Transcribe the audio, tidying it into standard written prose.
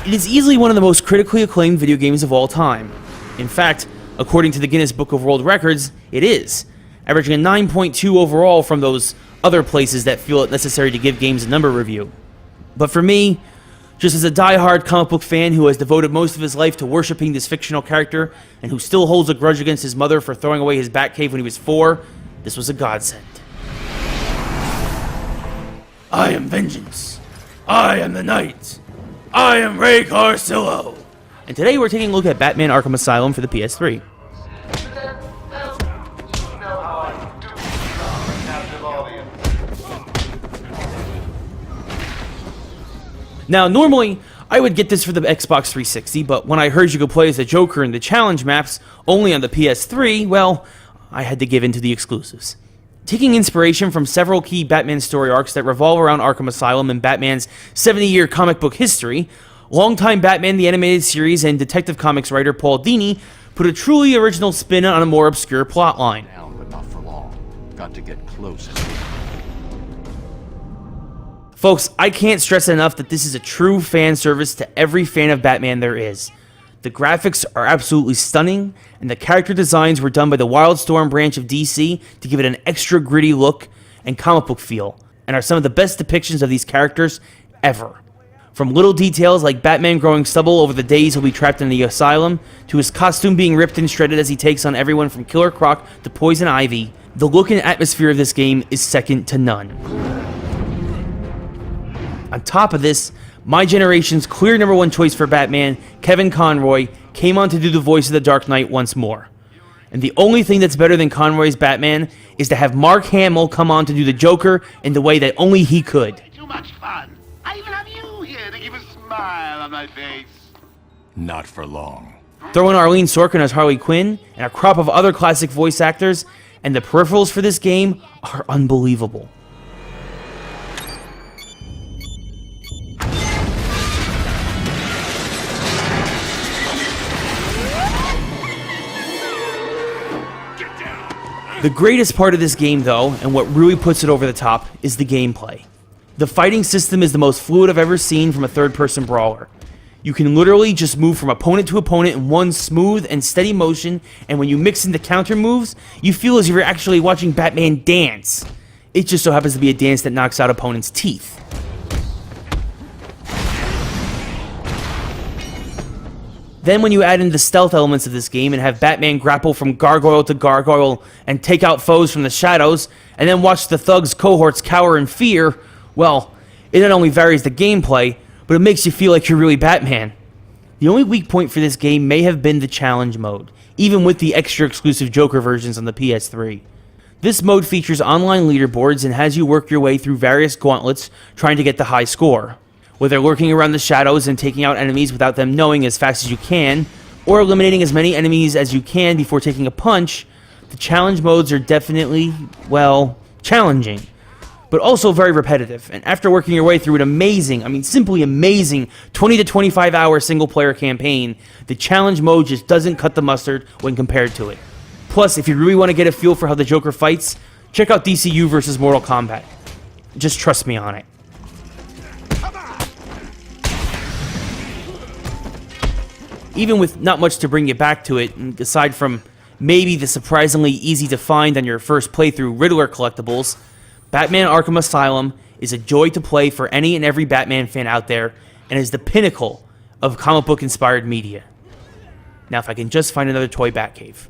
It is easily one of the most critically acclaimed video games of all time. In fact, according to the Guinness Book of World Records, it is, averaging a 9.2 overall from those other places that feel it necessary to give games a number review. But for me, just as a die-hard comic book fan who has devoted most of his life to worshipping this fictional character and who still holds a grudge against his mother for throwing away his Batcave when he was 4, this was a godsend. I am vengeance. I am the knight. I am Ray Carcillo. And today we're taking a look at Batman Arkham Asylum for the PS3. Now, normally, I would get this for the Xbox 360, but when I heard you could play as the Joker in the challenge maps only on the PS3, well, I had to give in to the exclusives. Taking inspiration from several key Batman story arcs that revolve around Arkham Asylum and Batman's 70-year comic book history, longtime Batman the Animated Series and Detective Comics writer Paul Dini put a truly original spin on a more obscure plotline. Down, but not for long. Got to get closer. Folks, I can't stress enough that this is a true fan service to every fan of Batman there is. The graphics are absolutely stunning, and the character designs were done by the Wildstorm branch of DC to give it an extra gritty look and comic book feel, and are some of the best depictions of these characters ever. From little details like Batman growing stubble over the days he'll be trapped in the asylum, to his costume being ripped and shredded as he takes on everyone from Killer Croc to Poison Ivy, the look and atmosphere of this game is second to none. On top of this, my generation's clear #1 choice for Batman, Kevin Conroy, came on to do the voice of the Dark Knight once more. And the only thing that's better than Conroy's Batman is to have Mark Hamill come on to do the Joker in the way that only he could. Too much fun. I even have you here to keep a smile on my face. Not for long. Throw in Arlene Sorkin as Harley Quinn, and a crop of other classic voice actors, and the peripherals for this game are unbelievable. The greatest part of this game, though, and what really puts it over the top, is the gameplay. The fighting system is the most fluid I've ever seen from a third-person brawler. You can literally just move from opponent to opponent in one smooth and steady motion, and when you mix in the counter moves, you feel as if you're actually watching Batman dance. It just so happens to be a dance that knocks out opponents' teeth. Then when you add in the stealth elements of this game and have Batman grapple from gargoyle to gargoyle and take out foes from the shadows, and then watch the thugs' cohorts cower in fear, well, it not only varies the gameplay, but it makes you feel like you're really Batman. The only weak point for this game may have been the challenge mode, even with the extra exclusive Joker versions on the PS3. This mode features online leaderboards and has you work your way through various gauntlets trying to get the high score. Whether lurking around the shadows and taking out enemies without them knowing as fast as you can, or eliminating as many enemies as you can before taking a punch, the challenge modes are definitely, well, challenging, but also very repetitive. And after working your way through an amazing, simply amazing 20 to 25 hour single player campaign, the challenge mode just doesn't cut the mustard when compared to it. Plus, if you really want to get a feel for how the Joker fights, check out DCU vs Mortal Kombat. Just trust me on it. Even with not much to bring you back to it, aside from maybe the surprisingly easy to find on your first playthrough Riddler collectibles, Batman Arkham Asylum is a joy to play for any and every Batman fan out there, and is the pinnacle of comic book inspired media. Now if I can just find another toy Batcave.